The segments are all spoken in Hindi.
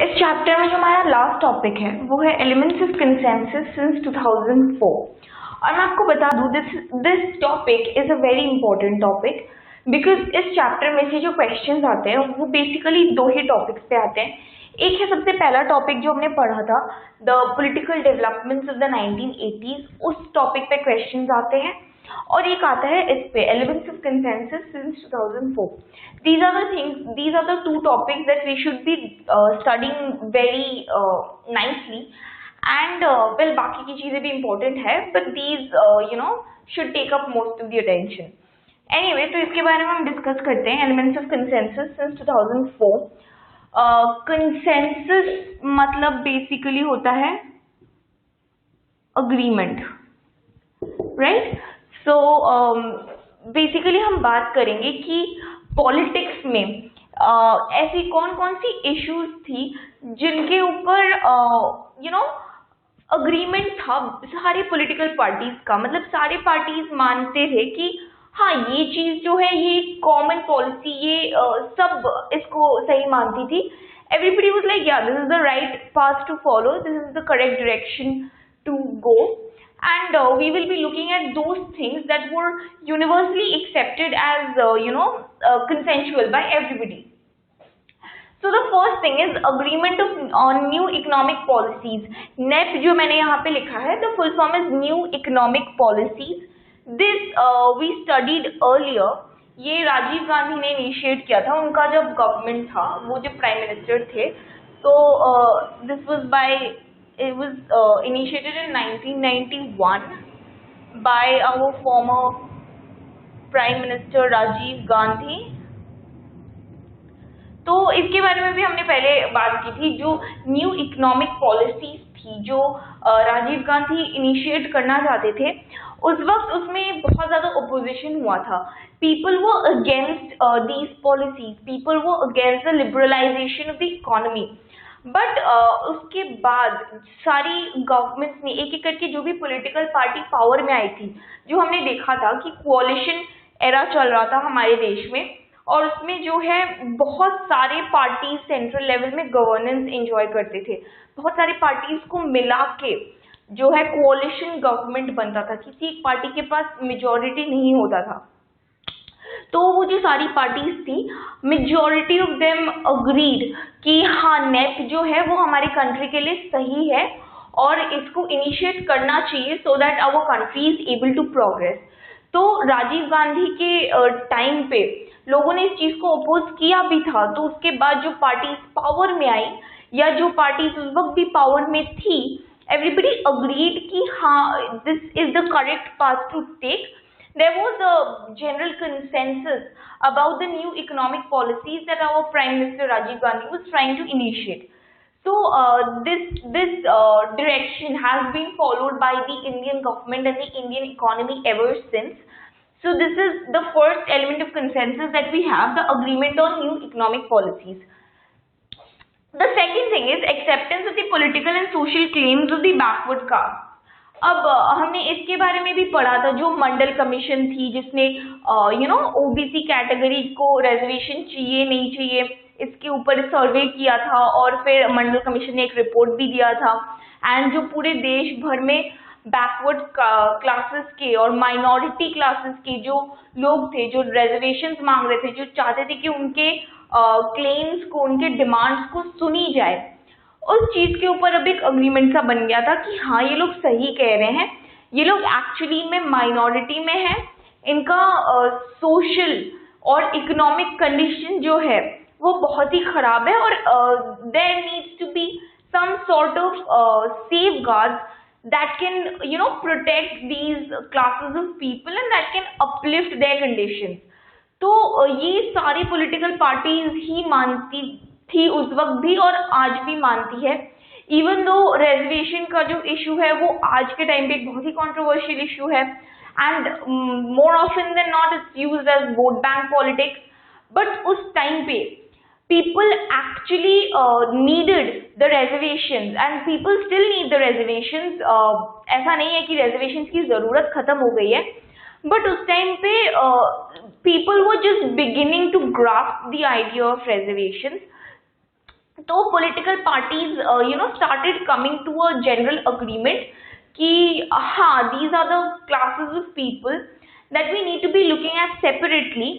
इस चैप्टर में जो हमारा लास्ट टॉपिक है वो है एलिमेंट्स ऑफ कंसेंसस सिंस 2004। और मैं आपको बता दूं this topic is a very important topic because इस चैप्टर में से जो क्वेश्चंस आते हैं वो बेसिकली दो ही टॉपिक्स पे आते हैं। एक है सबसे पहला टॉपिक जो हमने पढ़ा था the political developments of the 1980s, उस टॉपिक पे क्वेश्चंस आते हैं। और एक आता है इस पे elements of consensus since 2004। these are the things, these are the two topics that we should be studying very nicely and well बाकी की चीजें भी important है but these should take up most of the attention. Anyway, तो इसके बारे में हम डिस्कस करते हैं elements of consensus since 2004। Consensus मतलब बेसिकली होता है अग्रीमेंट, राइट? सो बेसिकली हम बात करेंगे कि पॉलिटिक्स में ऐसी कौन कौन सी इश्यूज थी जिनके ऊपर अग्रीमेंट था सारे पॉलिटिकल पार्टीज का। मतलब सारे पार्टीज मानते थे कि हाँ ये चीज जो है ये कॉमन पॉलिसी, ये सब इसको सही मानती थी। Everybody was like yeah this is the right path to follow, this is the correct direction to go, and we will be looking at those things that were universally accepted as consensual by everybody. So the first thing is agreement on new economic policies. NEP जो मैंने यहाँ पे लिखा है, the full form is new economic policies. This we studied earlier. ये राजीव गांधी ने इनिशिएट किया था, उनका जब गवर्नमेंट था, वो जब प्राइम मिनिस्टर थे, तो this was by it was initiated in 1991 by our former Prime Minister Rajiv Gandhi. तो इसके बारे में भी हमने पहले बात की थी। जो न्यू इकोनॉमिक पॉलिसीज थी जो राजीव गांधी इनिशिएट करना चाहते थे, उस वक्त उसमें बहुत ज्यादा ओपोजिशन हुआ था। People were against these policies, people were against the liberalisation of the economy. But उसके बाद सारी गवर्नमेंट्स ने एक एक करके जो भी पॉलिटिकल पार्टी पावर में आई थी, जो हमने देखा था कि कोalition एरा चल रहा था हमारे देश में, और उसमें जो है बहुत सारे पार्टीज सेंट्रल लेवल में गवर्नेंस एंजॉय करते थे। बहुत सारी पार्टीज को मिला के जो है कोalition गवर्नमेंट बनता था, किसी एक पार्टी के पास मेजोरिटी नहीं होता था। तो वो जो सारी पार्टीज थी, मेजॉरिटी ऑफ देम अग्रीड कि हाँ नेप जो है वो हमारी कंट्री के लिए सही है और इसको इनिशिएट करना चाहिए so that our country is able to progress. तो राजीव गांधी के टाइम पे लोगों ने इस चीज को अपोज किया भी था। तो उसके बाद जो पार्टीज पावर में आई या जो पार्टीज उस वक्त भी पावर में थी, एवरीबडी अग्रीड कि हाँ this is the correct path to take. There was a general consensus about the new economic policies that our Prime Minister Rajiv Gandhi was trying to initiate. So this direction has been followed by the Indian government and the Indian economy ever since. So this is the first element of consensus that we have, the agreement on new economic policies. The second thing is acceptance of the political and social claims of the backward caste. अब हमने इसके बारे में भी पढ़ा था, जो मंडल कमीशन थी जिसने ओबीसी कैटेगरी को रिजर्वेशन चाहिए नहीं चाहिए इसके ऊपर सर्वे किया था, और फिर मंडल कमीशन ने एक रिपोर्ट भी दिया था। एंड जो पूरे देश भर में बैकवर्ड क्लासेस के और माइनॉरिटी क्लासेस के जो लोग थे, जो रिजर्वेशंस मांग रहे थे, जो चाहते थे कि उनके क्लेम्स को, उनके डिमांड्स को सुनी जाए, उस चीज के ऊपर अब एक अग्रीमेंट सा बन गया था कि हाँ ये लोग सही कह रहे हैं, ये लोग एक्चुअली में माइनॉरिटी में है, इनका सोशल और इकोनॉमिक कंडीशन जो है वो बहुत ही खराब है, और there needs to be some sort of safeguards that can protect these classes of people and that can uplift their conditions. तो ये सारी पॉलिटिकल पार्टीज ही मानती थी उस वक्त भी और आज भी मानती है। इवन दो रिजर्वेशन का जो इशू है वो आज के टाइम पे एक बहुत ही कंट्रोवर्शियल इशू है, and more often than not it's used as vote bank politics. But उस टाइम पे people actually needed the reservations and people still need the reservations. ऐसा नहीं है कि reservations की जरूरत खत्म हो गई है, but उस टाइम पे people were just beginning to grasp the idea of reservations. तो political parties started coming to a general agreement कि हाँ, these are the classes of people that we need to be looking at separately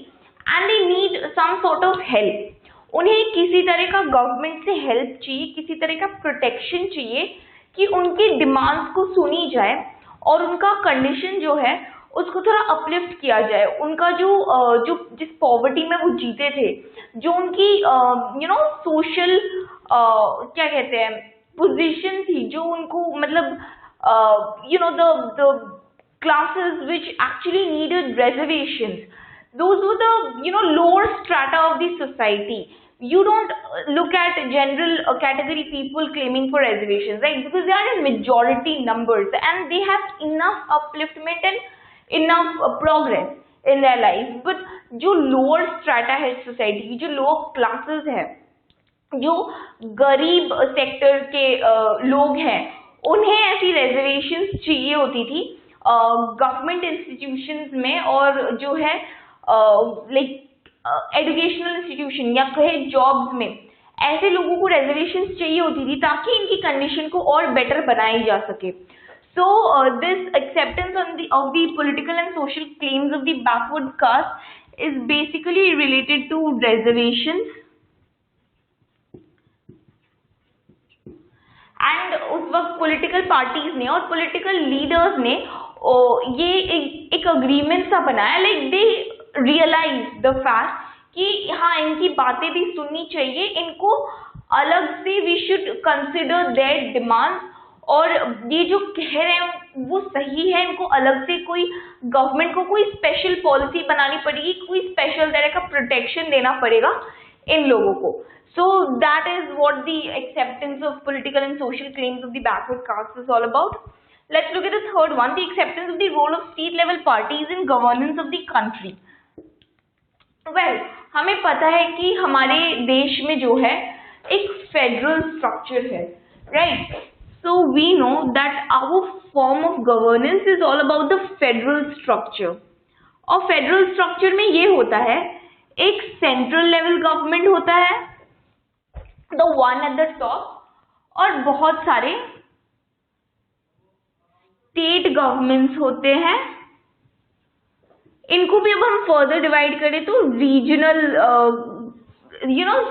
and they need some sort of help. उन्हें किसी तरह का गवर्नमेंट से हेल्प चाहिए, किसी तरह का प्रोटेक्शन चाहिए कि उनकी डिमांड्स को सुनी जाए और उनका कंडीशन जो है उसको थोड़ा अपलिफ्ट किया जाए। उनका जो जिस पॉवर्टी में वो जीते थे, जो उनकी सोशल क्या कहते हैं पोजीशन थी, जो उनको मतलब the classes which actually needed reservations, those were the lower strata of the society. You don't look at general category people claiming for reservations, right? Because they are in majority numbers and they have enough upliftment and enough progress in their life. But जो lower strata है society की, जो lower classes है, जो गरीब सेक्टर के लोग हैं, उन्हें ऐसी रेजर्वेशंस चाहिए होती थी गवर्नमेंट इंस्टीट्यूशंस में, और जो है लाइक एजुकेशनल इंस्टीट्यूशन या कहे जॉब्स में ऐसे लोगों को रेजर्वेशंस चाहिए होती थी ताकि इनकी कंडीशन को और बेटर बनाई जा सके। So this acceptance of the political and social claims of the backward caste is basically related to reservations. And उस वक्त पॉलिटिकल पार्टीज ने और पॉलिटिकल लीडर्स ने ये एक अग्रीमेंट सा बनाया, like they realise the fact कि हाँ, इनकी बातें भी सुननी चाहिए, इनको अलग से we should consider their demands, और ये जो कह रहे हैं वो सही है, इनको अलग से कोई गवर्नमेंट को कोई स्पेशल पॉलिसी बनानी पड़ेगी, कोई स्पेशल तरह का प्रोटेक्शन देना पड़ेगा इन लोगों को। So that is what the acceptance of political and social claims of the backward castes is all about. Let's look at the third one, the acceptance of the role of state level parties in governance of the country. Well, हमें पता है कि हमारे देश में जो है एक फेडरल स्ट्रक्चर है, right? So we know that our form of governance is all about the federal structure. और फेडरल स्ट्रक्चर में ये होता है, एक सेंट्रल लेवल गवर्नमेंट होता है, the one at the top, और बहुत सारे स्टेट गवर्नमेंट्स होते हैं। इनको भी अब हम फर्दर डिवाइड करें तो regional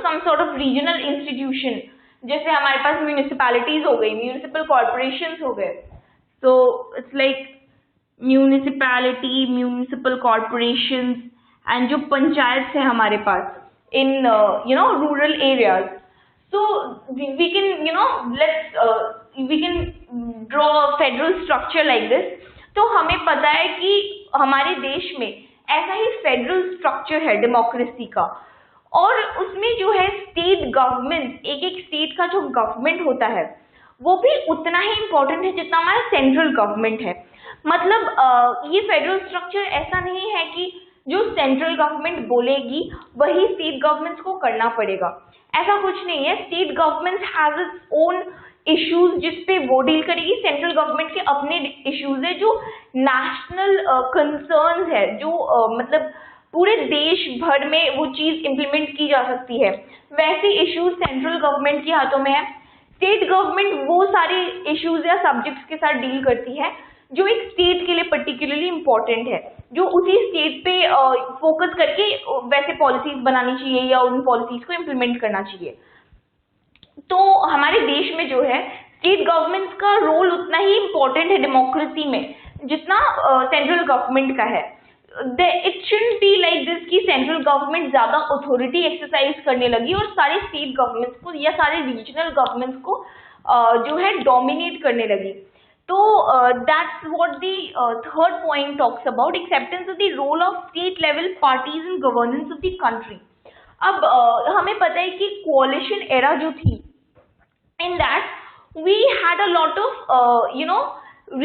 some sort of regional institution, जैसे हमारे पास म्यूनिसिपैलिटीज हो गई, म्यूनिसिपल कॉर्पोरेशंस हो गए। So it's like municipality, municipal corporations and जो पंचायत है हमारे पास in rural areas. So we can we can draw a federal structure like this. तो हमें पता है कि हमारे देश में ऐसा ही फेडरल स्ट्रक्चर है डेमोक्रेसी का, और उसमें जो है स्टेट गवर्नमेंट, एक एक स्टेट का जो गवर्नमेंट होता है वो भी उतना ही इम्पोर्टेंट है जितना हमारा सेंट्रल गवर्नमेंट है। मतलब ये फेडरल स्ट्रक्चर ऐसा नहीं है कि जो सेंट्रल गवर्नमेंट बोलेगी वही स्टेट गवर्नमेंट्स को करना पड़ेगा, ऐसा कुछ नहीं है। State government has its own issues जिसपे वो डील करेगी, सेंट्रल गवर्नमेंट के अपने इश्यूज है जो नेशनल कंसर्न्स है, जो मतलब पूरे देश भर में वो चीज इम्प्लीमेंट की जा सकती है, वैसे इश्यूज सेंट्रल गवर्नमेंट के हाथों में है। स्टेट गवर्नमेंट वो सारे इश्यूज या सब्जेक्ट्स के साथ डील करती है जो एक स्टेट के लिए पर्टिकुलरली इम्पोर्टेंट है, जो उसी स्टेट पे फोकस करके वैसे पॉलिसीज बनानी चाहिए या उन पॉलिसीज को इम्प्लीमेंट करना चाहिए। तो हमारे देश में जो है स्टेट गवर्नमेंट्स का रोल उतना ही इम्पोर्टेंट है डेमोक्रेसी में जितना सेंट्रल गवर्नमेंट का है। It shouldn't be like this कि सेंट्रल गवर्नमेंट ज्यादा अथॉरिटी एक्सरसाइज करने लगी और सारे स्टेट गवर्नमेंट्स को या सारे रीजनल गवर्नमेंट्स को जो है डोमिनेट करने लगी। तो that's what the third point talks about, acceptance of the role of state level parties in governance of the country. अब हमें पता है कि coalition era जो थी, in that we had a lot of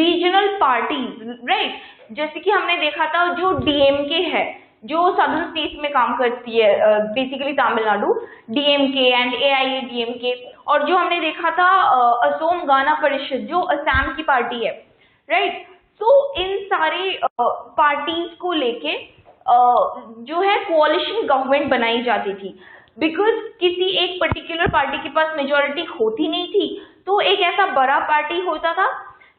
regional parties, right? जैसे कि हमने देखा था जो DMK है, जो सदर्न स्टेट्स में काम करती है, basically Tamil Nadu, DMK and AIADMK, और जो हमने देखा था असोम गाना परिषद जो असम की पार्टी है, राइट? तो इन सारे पार्टीज को लेके जो है कोalition गवर्नमेंट बनाई जाती थी। बिकॉज किसी एक पर्टिकुलर पार्टी के पास मेजोरिटी होती नहीं थी, तो एक ऐसा बड़ा पार्टी होता था,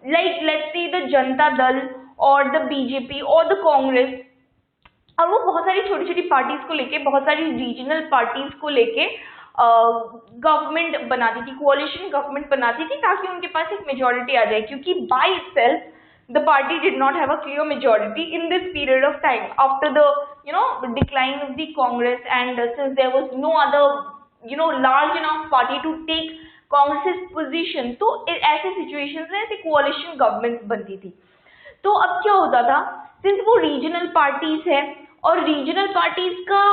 like let's say the Janata Dal और द बीजेपी और द कांग्रेस, और वो बहुत सारी छोटी छोटी पार्टीज को लेके, बहुत सारी रीजनल पार्टीज को लेके गवर्नमेंट बनाती थी, कोalition गवर्नमेंट बनाती थी, ताकि उनके पास एक मेजोरिटी आ जाए, क्योंकि bye itself the party did not have a clear majority in this period of time after the decline of the Congress, and since there was no other large enough party to take Congress's position, तो ऐसे situations में ऐसे coalition governments बनती थी। तो अब क्या होता था, सिंस वो रीजनल पार्टीज है और रीजनल पार्टीज का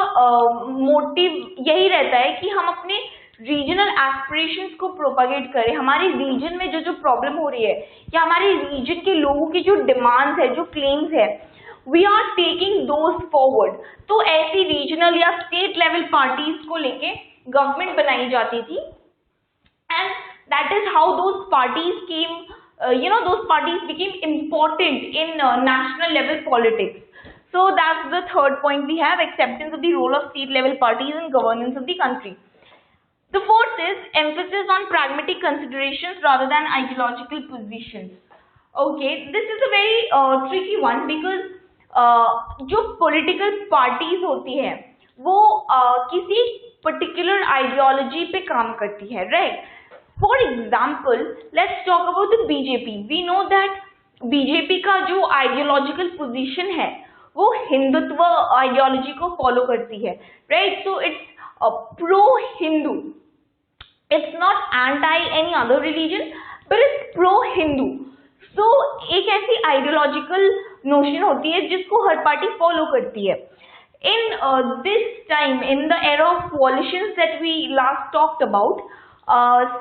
मोटिव यही रहता है कि हम अपने रीजनल एस्पिरेशंस को प्रोपागेट करें, हमारे रीजन में जो जो प्रॉब्लम हो रही है या हमारे रीजन के लोगों की जो डिमांड्स है, जो क्लेम्स है, we are taking those forward. तो ऐसी रीजनल या स्टेट लेवल पार्टीज को लेके गवर्नमेंट बनाई जाती थी, and that is how those parties came those parties became important in national level politics. So that's the third point we have, acceptance of the role of state level parties in governance of the country. The fourth is emphasis on pragmatic considerations rather than ideological positions. Okay, this is a very tricky one because जो political parties होती है वो किसी particular ideology पे काम करती है, right? For example, let's talk about the BJP. We know that BJP का जो ideological position है वो हिंदुत्व ideology को follow करती है, right? So it's pro-Hindu. It's not anti any other religion, but it's pro-Hindu. So एक ऐसी ideological notion होती है जिसको हर पार्टी follow करती है। In this time, in the era of coalitions that we last talked about,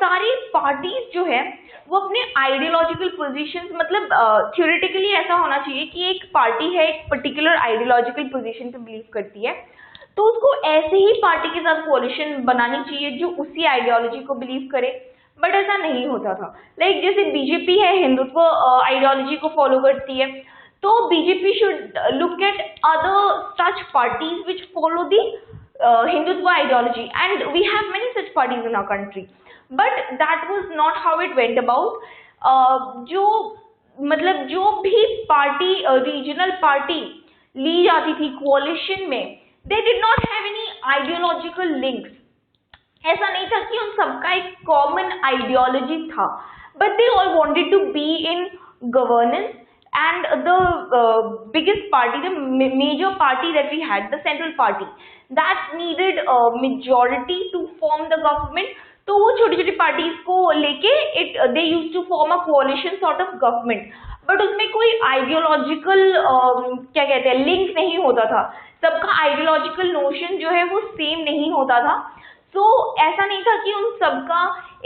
सारी पार्टीज जो है वो अपने आइडियोलॉजिकल पोजीशंस, मतलब थ्योरेटिकली ऐसा होना चाहिए कि एक पार्टी है एक पर्टिकुलर आइडियोलॉजिकल पोजीशन पे बिलीव करती है, तो उसको ऐसे ही पार्टी के साथ कोalition बनानी चाहिए जो उसी आइडियोलॉजी को बिलीव करे, बट ऐसा नहीं होता था। लाइक जैसे बीजेपी है, हिंदुत्व आइडियोलॉजी को फॉलो करती है, तो BJP should look at other such parties which follow the Hindutva ideology, and we have many such parties in our country, but that was not how it went about. जो मतलब जो भी पार्टी रीजनल पार्टी ली जाती थी कोalition में, they did not have any ideological links. ऐसा नहीं था कि उन सबका एक कॉमन आइडियोलॉजी था, but they all wanted to be in governance. And the biggest party, the major party that we had, the central party, that needed a majority to form the government. तो वो छोटी छोटी parties को लेके they used to form a coalition sort of government, but उसमें कोई ideological क्या कहते हैं link नहीं होता था, सबका ideological notion जो है वो same नहीं होता था। तो ऐसा नहीं था कि उन सबका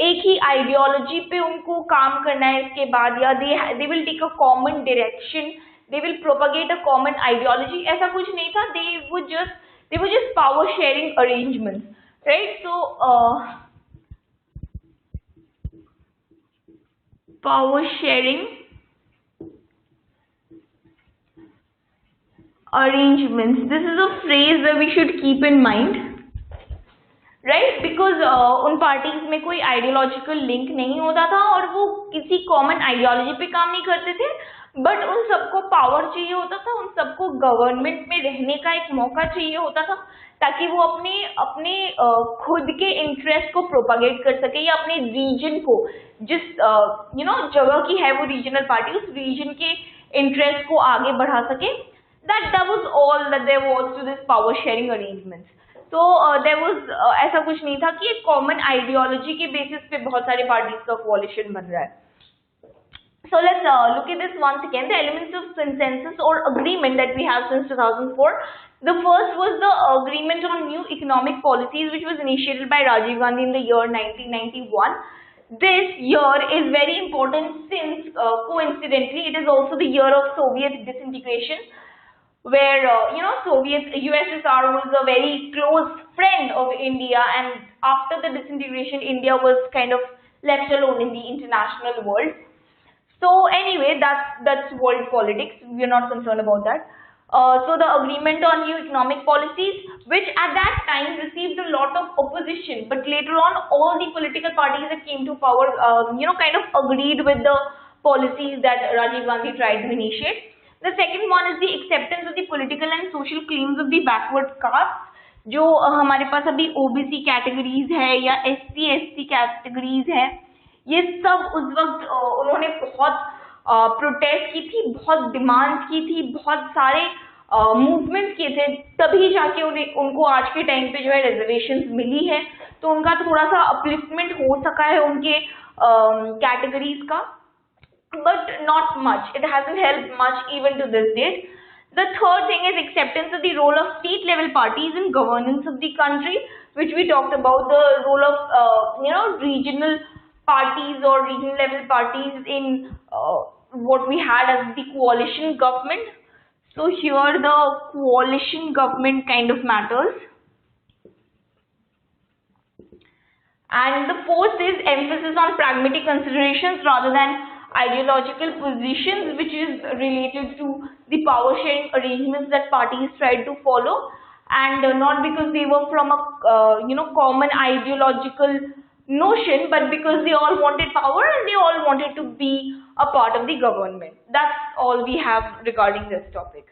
एक ही आइडियोलॉजी पे उनको काम करना है इसके बाद, yeah they will take a common direction, they will propagate a common ideology, ऐसा कुछ नहीं था। They were just power sharing arrangements, right? So power sharing arrangements, this is a phrase that we should keep in mind, right? Because उन पार्टीज में कोई आइडियोलॉजिकल लिंक नहीं होता था और वो किसी कॉमन आइडियोलॉजी पे काम नहीं करते थे, बट उन सबको पावर चाहिए होता था, उन सबको गवर्नमेंट में रहने का एक मौका चाहिए होता था, ताकि वो अपने खुद के इंटरेस्ट को प्रोपागेट कर सके, या अपने रीजन को, जिस जगह की है वो रीजनल पार्टी, उस रीजन के इंटरेस्ट को आगे बढ़ा सके। that was all that there was to this power sharing arrangements. तो there was ऐसा कुछ नहीं था कि एक कॉमन आइडियोलॉजी के बेसिस पे बहुत सारे पार्टीज का कोalition बन रहा है। So let's look at this once again, the elements of consensus or agreement that we have since 2004. The first was the agreement on new economic policies, which was initiated by Rajiv Gandhi in the year 1991. This year is very important since coincidentally it is also the year of Soviet disintegration, where USSR was a very close friend of India, and after the disintegration India was kind of left alone in the international world. So anyway, that's world politics, we are not concerned about that. So the agreement on new economic policies, which at that time received a lot of opposition, but later on all the political parties that came to power, kind of agreed with the policies that Rajiv Gandhi tried to initiate. The second one is the acceptance of the political and social claims of the backward caste. जो हमारे पास अभी ओबीसी कैटेगरीज है या एससी एसटी कैटेगरीज है, ये सब उस वक्त उन्होंने बहुत प्रोटेस्ट की थी, बहुत डिमांड्स की थी, बहुत सारे मूवमेंट्स किए थे, तभी जाके उनको आज के टाइम पे जो है रिजर्वेशंस मिली है। तो उनका थोड़ा सा अपलिफ्टमेंट हो सका है उनके कैटेगरीज का, but not much. It hasn't helped much even to this date. The third thing is acceptance of the role of state level parties in governance of the country, which we talked about, the role of regional parties or regional level parties in what we had as the coalition government. So here the coalition government kind of matters. And the fourth is emphasis on pragmatic considerations rather than ideological positions, which is related to the power sharing arrangements that parties tried to follow, and not because they were from a common ideological notion, but because they all wanted power and they all wanted to be a part of the government. That's all we have regarding this topic.